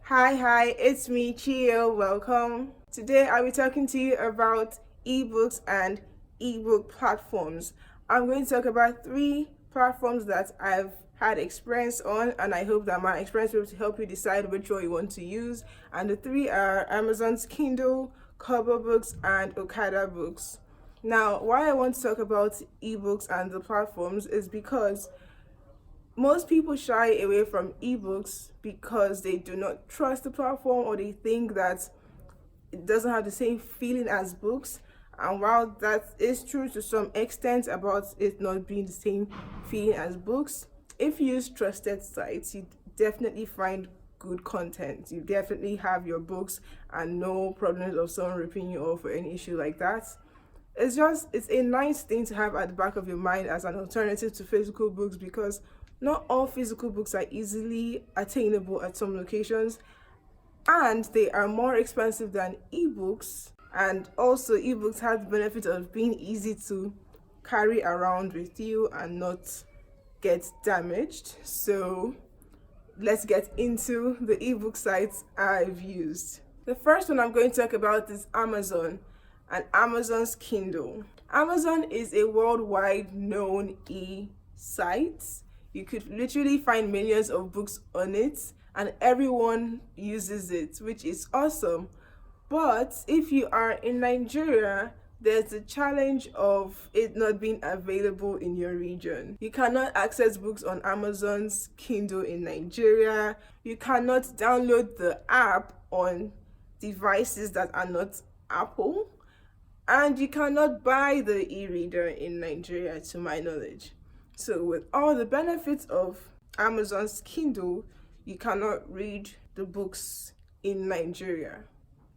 Hi, it's me, Chio. Welcome. Today I'll be talking to you about ebooks and ebook platforms. I'm going to talk about three platforms that I've had experience on, and I hope that my experience will be able to help you decide which one you want to use. And the three are Amazon's Kindle, Kobo Books, and Okadabooks. Now, why I want to talk about ebooks and the platforms is because most people shy away from ebooks because they do not trust the platform or they think that it doesn't have the same feeling as books. And while that is true to some extent about it not being the same feeling as books, if you use trusted sites, you definitely find good content. You definitely have your books and no problems of someone ripping you off or any issue like that. It's a nice thing to have at the back of your mind as an alternative to physical books, because not all physical books are easily attainable at some locations, and they are more expensive than ebooks. And also ebooks have the benefit of being easy to carry around with you and not get damaged. So let's get into the ebook sites I've used. The first one I'm going to talk about is Amazon and Amazon's Kindle. Amazon is a worldwide known e-site. You could literally find millions of books on it, and everyone uses it, which is awesome. But if you are in Nigeria, there's the challenge of it not being available in your region. You cannot access books on Amazon's Kindle in Nigeria. You cannot download the app on devices that are not Apple. And you cannot buy the e-reader in Nigeria, to my knowledge. So with all the benefits of Amazon's Kindle, you cannot read the books in Nigeria,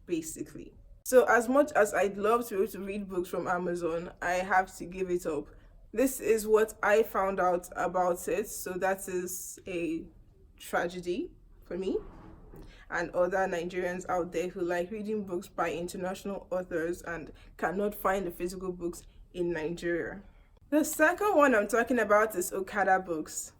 basically. So as much as I'd love to be able to read books from Amazon, I have to give it up. This is what I found out about it, so that is a tragedy for me and other Nigerians out there who like reading books by international authors and cannot find the physical books in Nigeria. The second one I'm talking about is Okadabooks.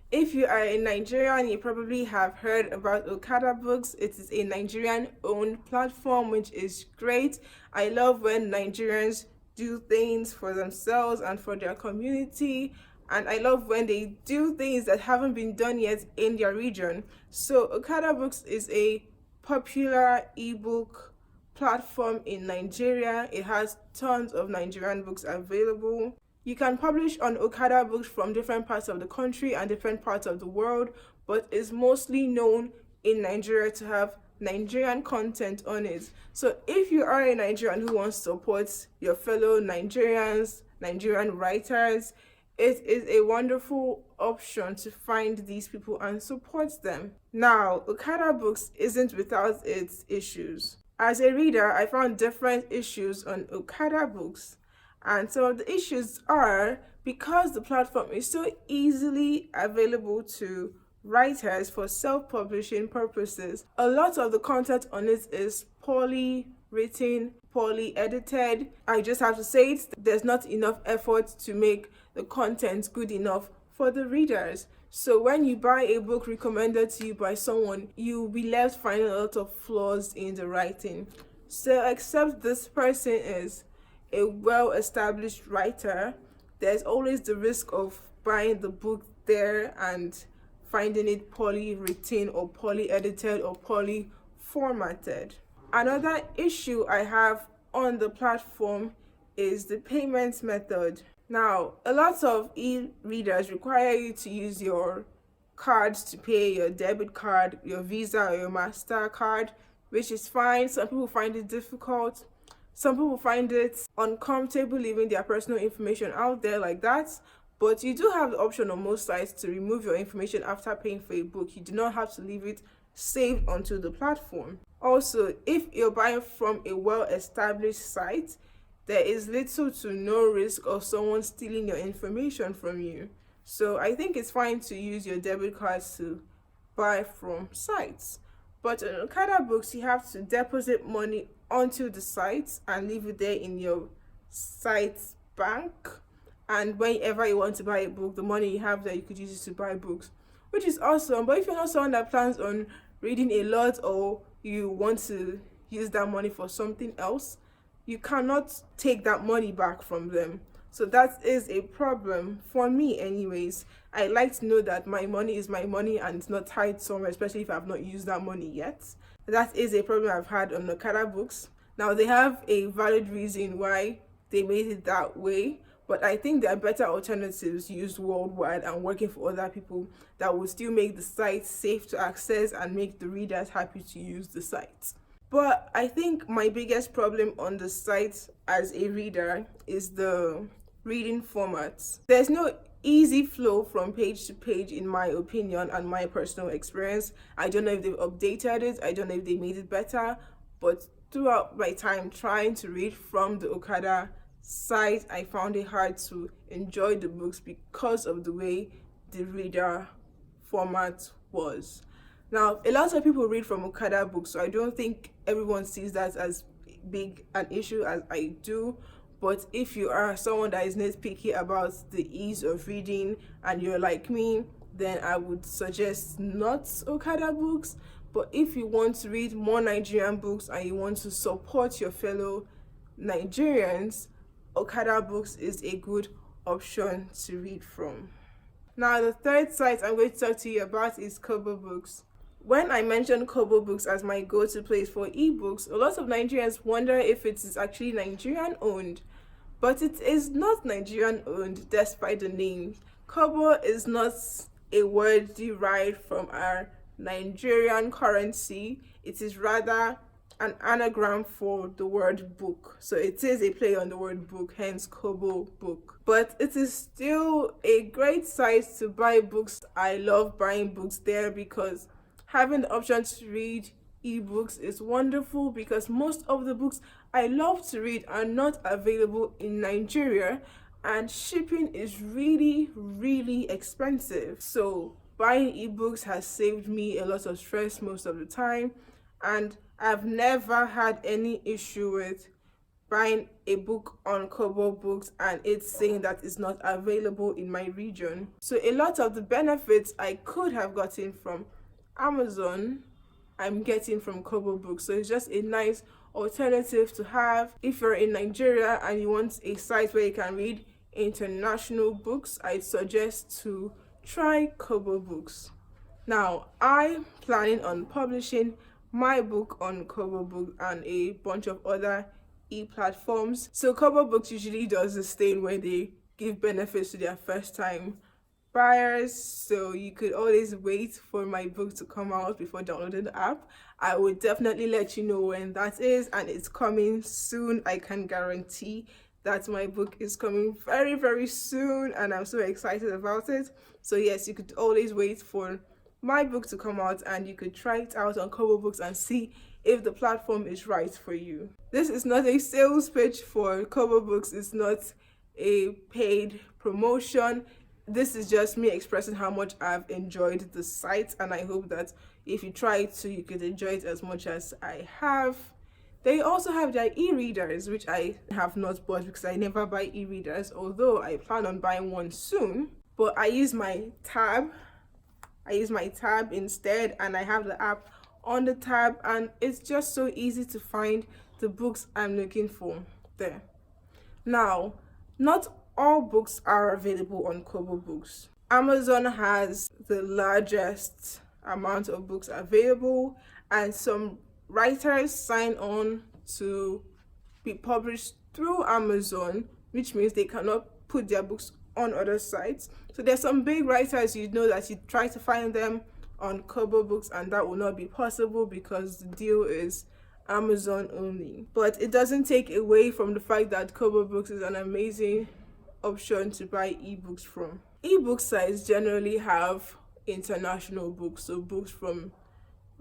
If you are in Nigeria, and you probably have heard about Okadabooks, it is a Nigerian-owned platform, which is great. I love when Nigerians do things for themselves and for their community, and I love when they do things that haven't been done yet in their region. So Okadabooks is a popular ebook platform in Nigeria. It has tons of Nigerian books available. You can publish on Okadabooks from different parts of the country and different parts of the world, but is mostly known in Nigeria to have Nigerian content on it. So if you are a Nigerian who wants to support your fellow Nigerians, Nigerian writers, it is a wonderful option to find these people and support them. Now, Okadabooks isn't without its issues. As a reader, I found different issues on Okadabooks. And some of the issues are because the platform is so easily available to writers for self-publishing purposes. A lot of the content on it is poorly written, poorly edited. I just have to say it, there's not enough effort to make the content good enough for the readers. So when you buy a book recommended to you by someone, you'll be left finding a lot of flaws in the writing. So except this person is a well-established writer, there's always the risk of buying the book there and finding it poorly written or poorly edited or poorly formatted. Another issue I have on the platform is the payment method. Now, a lot of e-readers require you to use your cards to pay, your debit card, your Visa or your MasterCard, which is fine. Some people find it difficult. Some people find it uncomfortable leaving their personal information out there like that, but you do have the option on most sites to remove your information after paying for a book. You do not have to leave it saved onto the platform. Also, if you're buying from a well-established site, there is little to no risk of someone stealing your information from you. So I think it's fine to use your debit cards to buy from sites. But on Okadabooks, you have to deposit money onto the site and leave it there in your site's bank. And whenever you want to buy a book, the money you have there, you could use it to buy books, which is awesome. But if you're not someone that plans on reading a lot or you want to use that money for something else, you cannot take that money back from them. So that is a problem for me anyways. I like to know that my money is my money and it's not tied somewhere, especially if I've not used that money yet. That is a problem I've had on Okadabooks. Now they have a valid reason why they made it that way, but I think there are better alternatives used worldwide and working for other people that will still make the site safe to access and make the readers happy to use the site. But I think my biggest problem on the site as a reader is the reading format. There's no easy flow from page to page in my opinion and my personal experience. I don't know if they've updated it, I don't know if they made it better, but throughout my time trying to read from the Okada site, I found it hard to enjoy the books because of the way the reader format was. Now, a lot of people read from Okadabooks, so I don't think everyone sees that as big an issue as I do. But if you are someone that is nitpicky about the ease of reading and you're like me, then I would suggest not Okadabooks. But if you want to read more Nigerian books and you want to support your fellow Nigerians, Okadabooks is a good option to read from. Now, the third site I'm going to talk to you about is Kobo Books. When I mentioned Kobo Books as my go-to place for ebooks, a lot of Nigerians wonder if it is actually Nigerian owned, but it is not Nigerian owned despite the name. Kobo is not a word derived from our Nigerian currency. It is rather an anagram for the word book. So it is a play on the word book, hence Kobo Book. But it is still a great site to buy books. I love buying books there because having the option to read ebooks is wonderful, because most of the books I love to read are not available in Nigeria and shipping is really expensive. So buying ebooks has saved me a lot of stress most of the time, and I've never had any issue with buying a book on Kobo Books and it's saying that it's not available in my region. So a lot of the benefits I could have gotten from Amazon, I'm getting from Kobo Books. So it's just a nice alternative to have if you're in Nigeria and you want a site where you can read international books. I'd suggest to try Kobo Books. Now, I'm planning on publishing my book on Kobo Books and a bunch of other e-platforms. So Kobo Books usually does this thing where they give benefits to their first time buyers, so you could always wait for my book to come out before downloading the app. I will definitely let you know when that is, and it's coming soon. I can guarantee that my book is coming very soon and I'm so excited about it. So yes, you could always wait for my book to come out and you could try it out on Kobo Books and see if the platform is right for you. This is not a sales pitch for Kobo Books. It's not a paid promotion. This is just me expressing how much I've enjoyed the site, and I hope that if you try it too, you could enjoy it as much as I have. They also have their e-readers, which I have not bought because I never buy e-readers, although I plan on buying one soon. But I use my tab instead, and I have the app on the tab, and it's just so easy to find the books I'm looking for there. Now, not all books are available on Kobo Books. Amazon has the largest amount of books available, and some writers sign on to be published through Amazon, which means they cannot put their books on other sites. So there's some big writers you know that you try to find them on Kobo Books and that will not be possible because the deal is Amazon only. But it doesn't take away from the fact that Kobo Books is an amazing option to buy ebooks from. Ebook sites generally have international books, so books from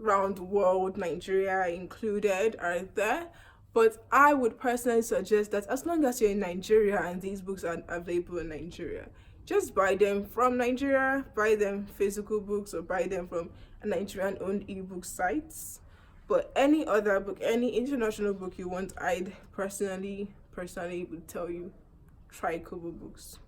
around the world, Nigeria included, are there. But I would personally suggest that as long as you're in Nigeria and these books are available in Nigeria, just buy them from Nigeria, buy them physical books or buy them from a Nigerian owned ebook sites. But any other book, any international book you want, I'd personally would tell you, try Kobo Books.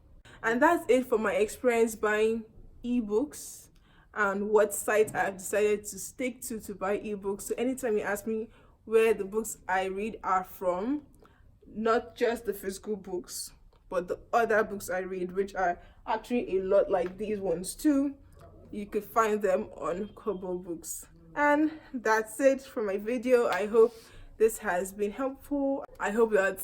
And that's it for my experience buying ebooks. and what site I've decided to stick to buy ebooks. So anytime you ask me where the books I read are from, not just the physical books, but the other books I read, which are actually a lot like these ones too, you could find them on Kobo books. And that's it for my video. I hope this has been helpful. I hope that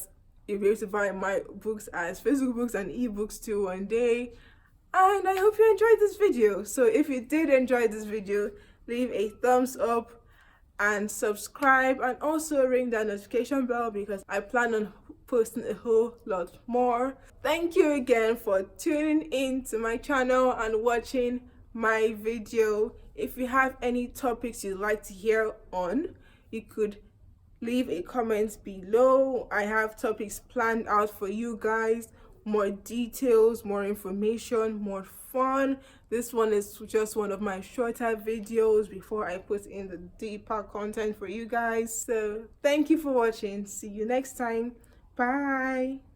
you'll be able to buy my books as physical books and ebooks too one day. And I hope you enjoyed this video. So if you did enjoy this video, leave a thumbs up and subscribe, and also ring that notification bell because I plan on posting a whole lot more. Thank you again for tuning in to my channel and watching my video. If you have any topics you'd like to hear on, you could leave a comment below. I have topics planned out for you guys, more details, more information, more fun. This one is just one of my shorter videos before I put in the deeper content for you guys. So thank you for watching. See you next time. Bye.